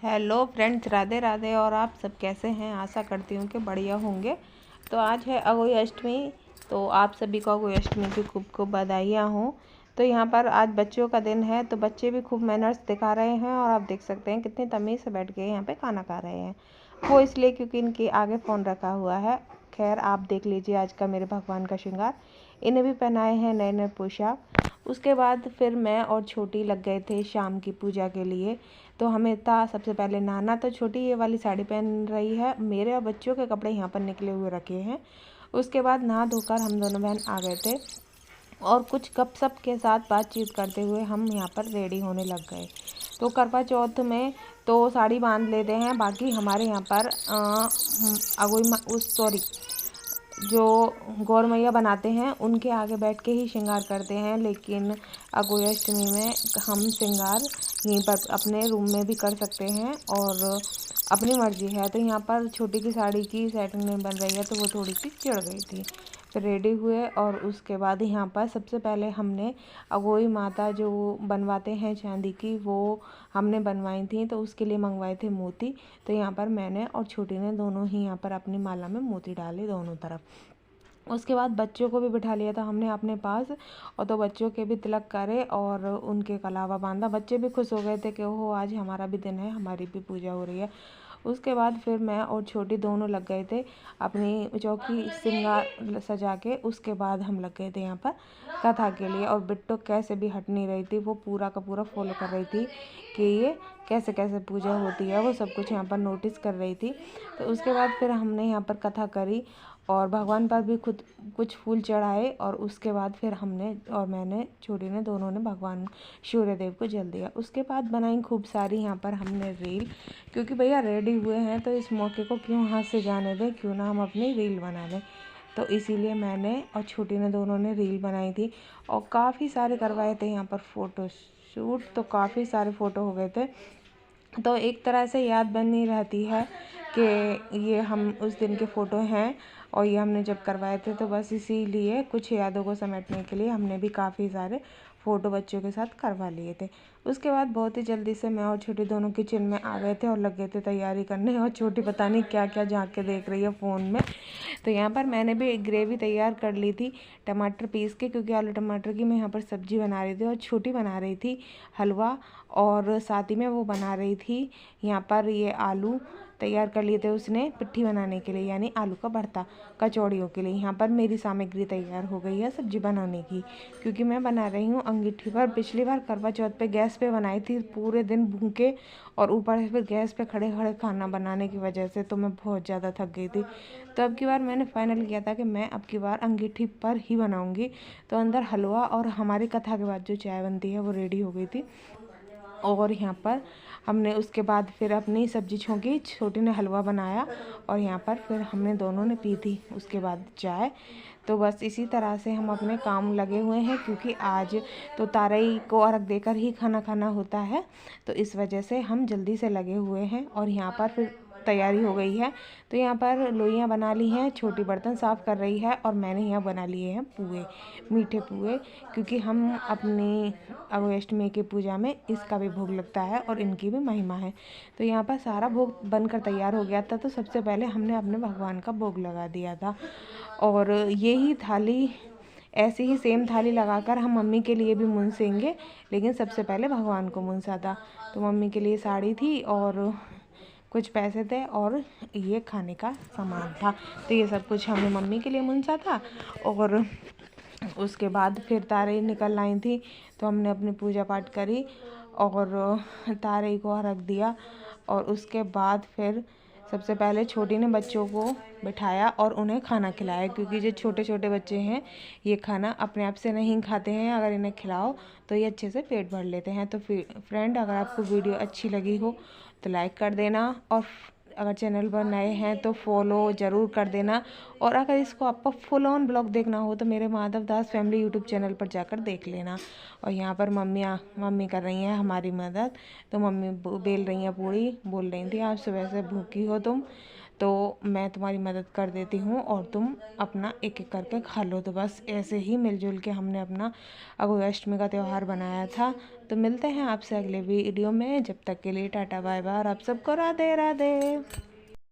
Hello friends, Radhe Radhe. और आप सब कैसे हैं? आशा करती हूँ कि बढ़िया होंगे। तो आज है अगोई अष्टमी, तो आप सभी को अगोई अष्टमी की खूब खूब बधाइयाँ हों। तो यहाँ पर आज बच्चों का दिन है, तो बच्चे भी खूब मैनर्स दिखा रहे हैं और आप देख सकते हैं कितनी तमीज़ से बैठ के यहाँ पे खाना खा रहे हैं। वो इसलिए क्योंकि इनके आगे फ़ोन रखा हुआ है। खैर, आप देख लीजिए आज का मेरे भगवान का श्रृंगार। इन्हें भी पहनाए हैं नए नए पोशाक। उसके बाद फिर मैं और छोटी लग गए थे शाम की पूजा के लिए। तो हमें था सबसे पहले नहाना, तो छोटी ये वाली साड़ी पहन रही है। मेरे और बच्चों के कपड़े यहाँ पर निकले हुए रखे हैं। उसके बाद नहा धोकर हम दोनों बहन आ गए थे और कुछ गपशप के साथ बातचीत करते हुए हम यहाँ पर रेडी होने लग गए। तो करवा चौथ में तो साड़ी बांध लेते हैं। बाकी हमारे यहाँ पर जो गौर मैया बनाते हैं उनके आगे बैठ के ही श्रृंगार करते हैं। लेकिन अगोई अष्टमी में हम श्रृंगार यहीं पर अपने रूम में भी कर सकते हैं और अपनी मर्जी है। तो यहाँ पर छोटी की साड़ी की सेटिंग नहीं बन रही है, तो वो थोड़ी सी चिढ़ गई थी। फिर रेडी हुए और उसके बाद यहाँ पर सबसे पहले हमने अगोई माता जो बनवाते हैं चांदी की, वो हमने बनवाई थी। तो उसके लिए मंगवाए थे मोती। तो यहाँ पर मैंने और छोटी ने दोनों ही यहाँ पर अपनी माला में मोती डाले दोनों तरफ। उसके बाद बच्चों को भी बिठा लिया था हमने अपने पास, और तो बच्चों के भी तिलक करे और उनके कलावा बांधा। बच्चे भी खुश हो गए थे कि ओहो, आज हमारा भी दिन है, हमारी भी पूजा हो रही है। उसके बाद फिर मैं और छोटी दोनों लग गए थे अपनी चौकी श्रृंगार सजा के। उसके बाद हम लग गए थे यहाँ पर कथा के लिए, और बिट्टो कैसे भी हट नहीं रही थी। वो पूरा का पूरा फॉलो कर रही थी कि ये कैसे कैसे पूजा होती है, वो सब कुछ यहाँ पर नोटिस कर रही थी। तो उसके बाद फिर हमने यहाँ पर कथा करी और भगवान पर भी खुद कुछ फूल चढ़ाए। और उसके बाद फिर हमने और मैंने छोटी ने दोनों ने भगवान सूर्य देव को जल दिया। उसके बाद बनाई खूब सारी यहाँ पर हमने रील, क्योंकि भैया रेडी हुए हैं तो इस मौके को क्यों हाथ से जाने दें, क्यों ना हम अपनी रील बना लें। तो इसीलिए मैंने और छोटी ने दोनों ने रील बनाई थी और काफ़ी सारे करवाए थे यहाँ पर फ़ोटो शूट। तो काफ़ी सारे फ़ोटो हो गए थे। तो एक तरह से याद बनी रहती है कि ये हम उस दिन के फ़ोटो हैं और ये हमने जब करवाए थे। तो बस इसीलिए कुछ यादों को समेटने के लिए हमने भी काफ़ी सारे फ़ोटो बच्चों के साथ करवा लिए थे। उसके बाद बहुत ही जल्दी से मैं और छोटी दोनों किचन में आ गए थे और लग गए थे तैयारी करने। और छोटी पता नहीं क्या क्या झाँक के देख रही है फ़ोन में। तो यहाँ पर मैंने भी ग्रेवी तैयार कर ली थी टमाटर पीस के, क्योंकि आलू टमाटर की मैं यहाँ पर सब्ज़ी बना रही थी और छोटी बना रही थी हलवा। और साथ ही में वो बना रही थी यहाँ पर ये आलू तैयार कर लिए थे उसने पिट्ठी बनाने के लिए, यानी आलू का भरता कचौड़ियों के लिए। यहाँ पर मेरी सामग्री तैयार हो गई है सब्जी बनाने की, क्योंकि मैं बना रही हूँ अंगीठी पर। पिछली बार करवा चौथ पे गैस पे बनाई थी पूरे दिन भूखे, और ऊपर से फिर गैस पे खड़े खड़े खाना बनाने की वजह से तो मैं बहुत ज़्यादा थक गई थी। तो अब की बार मैंने फाइनल किया था कि मैं अब की बार अंगीठी पर ही बनाऊँगी। तो अंदर हलवा और हमारी कथा के बाद जो चाय बनती है वो रेडी हो गई थी। और यहाँ पर हमने उसके बाद फिर अपनी सब्जी छोंकी, छोटी ने हलवा बनाया और यहाँ पर फिर हमने दोनों ने पी थी उसके बाद चाय। तो बस इसी तरह से हम अपने काम लगे हुए हैं, क्योंकि आज तो तारई को अर्घ देकर ही खाना खाना होता है। तो इस वजह से हम जल्दी से लगे हुए हैं और यहाँ पर फिर तैयारी हो गई है। तो यहाँ पर लोइयाँ बना ली हैं, छोटी बर्तन साफ़ कर रही है और मैंने यहाँ बना लिए हैं पुए, मीठे पुए, क्योंकि हम अपनी अगोई अष्टमी की पूजा में इसका भी भोग लगता है और इनकी भी महिमा है। तो यहाँ पर सारा भोग बनकर तैयार हो गया था। तो सबसे पहले हमने अपने भगवान का भोग लगा दिया था, और यही थाली ऐसी ही सेम थाली लगाकर हम मम्मी के लिए भी मुनसेंगे, लेकिन सबसे पहले भगवान को मुनसा था। तो मम्मी के लिए साड़ी थी और कुछ पैसे थे और ये खाने का सामान था। तो ये सब कुछ हमने मम्मी के लिए मुनसा था। और उसके बाद फिर तारे निकल आई थी, तो हमने अपनी पूजा पाठ करी और तारे को रख दिया। और उसके बाद फिर सबसे पहले छोटी ने बच्चों को बिठाया और उन्हें खाना खिलाया, क्योंकि जो छोटे छोटे बच्चे हैं ये खाना अपने आप से नहीं खाते हैं। अगर इन्हें खिलाओ तो ये अच्छे से पेट भर लेते हैं। तो फ्रेंड, अगर आपको वीडियो अच्छी लगी हो तो लाइक कर देना, और अगर चैनल पर नए हैं तो फॉलो ज़रूर कर देना। और अगर इसको आपको फुल ऑन ब्लॉग देखना हो तो मेरे Madhav Das family YouTube channel पर जाकर देख लेना। और यहाँ पर मम्मी कर रही हैं हमारी मदद। तो मम्मी बेल रही हैं पूड़ी, बोल रही थी आप सुबह से भूखी हो तुम। तो मैं तुम्हारी मदद कर देती हूँ और तुम अपना एक एक करके खा लो। तो बस ऐसे ही मिलजुल के हमने अपना अघोरी अष्टमी का त्यौहार बनाया था। तो मिलते हैं आपसे अगले वीडियो में, जब तक के लिए टाटा बाय बाय, और आप सबको राधे राधे।